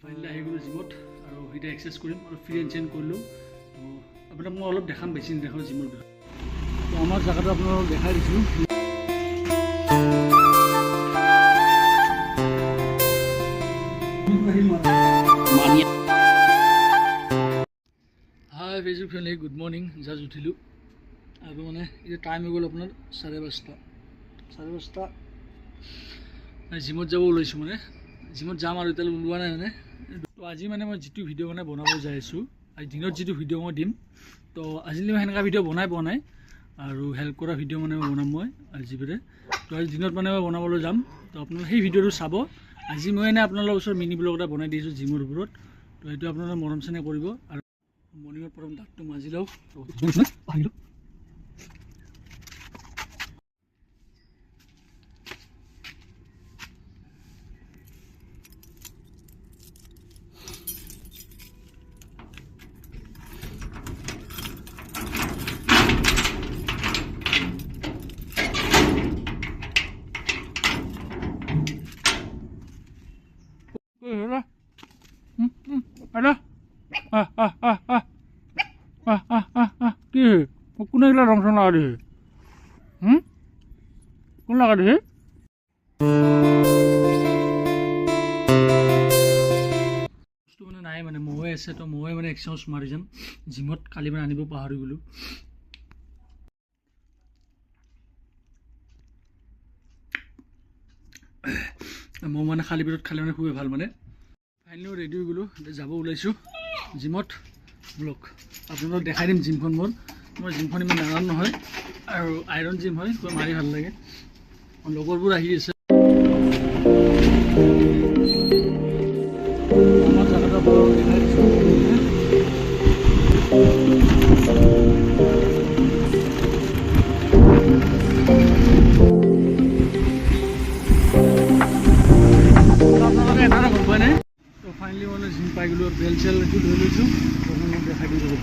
Finally আহি গ'লোঁ জিমত আৰু এতিয়া এক্সাৰচাইজ কৰিম অলপ ফ্ৰী এণ্ড চেঞ্জ কৰিলোঁ। তো আপোনাক মই অলপ দেখাম, বেছি নেদেখাওঁ জিমৰ বিষয়ে। তো আমাৰ জেগাটো আপোনালোকক দেখাই দিছোঁ। Hi Facebook friendly, good morning. Just উঠিলোঁ আৰু মানে এতিয়া টাইম হৈ গ'ল আপোনাৰ 5:30। জিমত যাব ওলাইছোঁ, মানে জিমত যাম আৰু এতিয়ালৈ ওলোৱা নাই মানে। তো আজি মানে মই যিটো ভিডিঅ' মানে বনাব যাই আছোঁ, আজি দিনত যিটো ভিডিঅ' মই দিম, তো আজিলৈ মই সেনেকুৱা ভিডিঅ' বনাই পোৱা নাই আৰু হেল্প কৰা ভিডিঅ' মানে বনাম মই আজি পেৰে। তো আজি দিনত মানে মই বনাবলৈ যাম, তো আপোনালোকে সেই ভিডিঅ'টো চাব। আজি মই এনে আপোনালোকৰ ওচৰত মিনি ব্লগ এটা বনাই দিছোঁ জিমৰ ওপৰত, তো সেইটো আপোনালোকে মৰম চেনেহ কৰিব। আৰু মৰ্ণিঙত প্ৰথম দাঁতটো মাজি লওঁ। আহিলোঁ কি কোনে এইগিলা ৰং চং লগা দিছে? কোন লগা দিছে? বস্তু মানে নাই, মানে মহে আছে, তো মহে মানে এক্সচেঞ্জ মাৰি যাম জিমত। কালি মানে আনিব পাহৰি গ'লোঁ। মই মানে খালী পেটত খালে মানে খুবেই ভাল। মানে ফাইনেলি ৰেডি হৈ গ'লোঁ, এতিয়া যাব ওলাইছোঁ জিমত। ব্লগ আপোনালোকক দেখাই দিম জিমখন। মোৰ জিমখন ইমান ডাঙৰ নহয় আৰু আইৰণ জিম হয়, খুব মাৰি ভাল লাগে। লগৰবোৰ আহি আছে। আমাৰ জেগাটো আপোনালোকক দেখাই দিছোঁ। আপোনালোকে এটা গম পোৱা নাই, তো ফাইনেলি মানে জিম পাই গ'লোঁ। বেল চেল এইটো লৈ লৈছোঁ, দেখাই দিওঁ।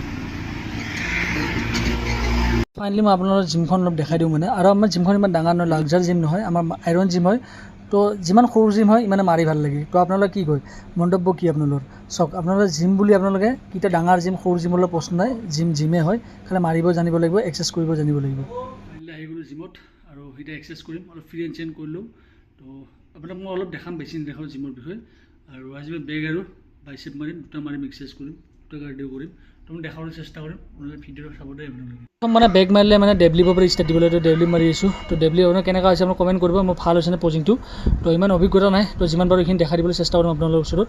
ফাইনেলি মই আপোনালোকৰ জিমখন অলপ দেখাই দিওঁ মানে। আৰু আমাৰ জিমখন ইমান ডাঙৰ নহয়, লাক্সাৰী জিম নহয়, আমাৰ আইৰণ জিম হয়। তো যিমান সৰু জিম হয় ইমানে মাৰি ভাল লাগে। তো আপোনালোকে কি কয়, মন্তব্য কি আপোনালোকৰ? চাওক, আপোনালোকে জিম বুলি আপোনালোকে কেতিয়া ডাঙৰ জিম সৰু জিমলৈ প্ৰশ্ন নাই, জিমেই হয়, খালি মাৰিব জানিব লাগিব, এক্সাৰচাইজ কৰিব জানিব লাগিব। ফাইনেলি আহি গ'লোঁ জিমত আৰু এতিয়া এক্সাৰচাইজ কৰিম, অলপ ফ্ৰী এণ্ড চেঞ্জ কৰিলোঁ। তো আপোনাক মই অলপ দেখাম, বেছি নেদেখাওঁ জিমৰ বিষয়ে। আৰু আজি মই বেগ আৰু বাইচেপ মাৰিম, দুটা মাৰিম, এক্সাৰচাইজ কৰিম, দুটা কাৰ্ডিঅ' কৰিম। তো মই দেখাবলৈ চেষ্টা কৰিম, আপোনালোকে ভিডিঅ'টো চাব দেই আপোনালোকে। মানে বেগ মাৰিলে মানে ডেডলিফ্টৰ পৰা ষ্টাৰ্ট দিবলৈ, তো ডেডলিফ্ট মাৰি আছোঁ। তো ডেডলিফ্ট আপোনাৰ কেনেকুৱা হৈছে আপোনাক কমেণ্ট কৰিব, মই ভাল হৈছে নে পজিংটো। তো ইমান অভিজ্ঞতা নাই, তো যিমান পাৰোঁ এইখিনি দেখাই দিবলৈ চেষ্টা কৰিম আপোনালোকৰ ওচৰত।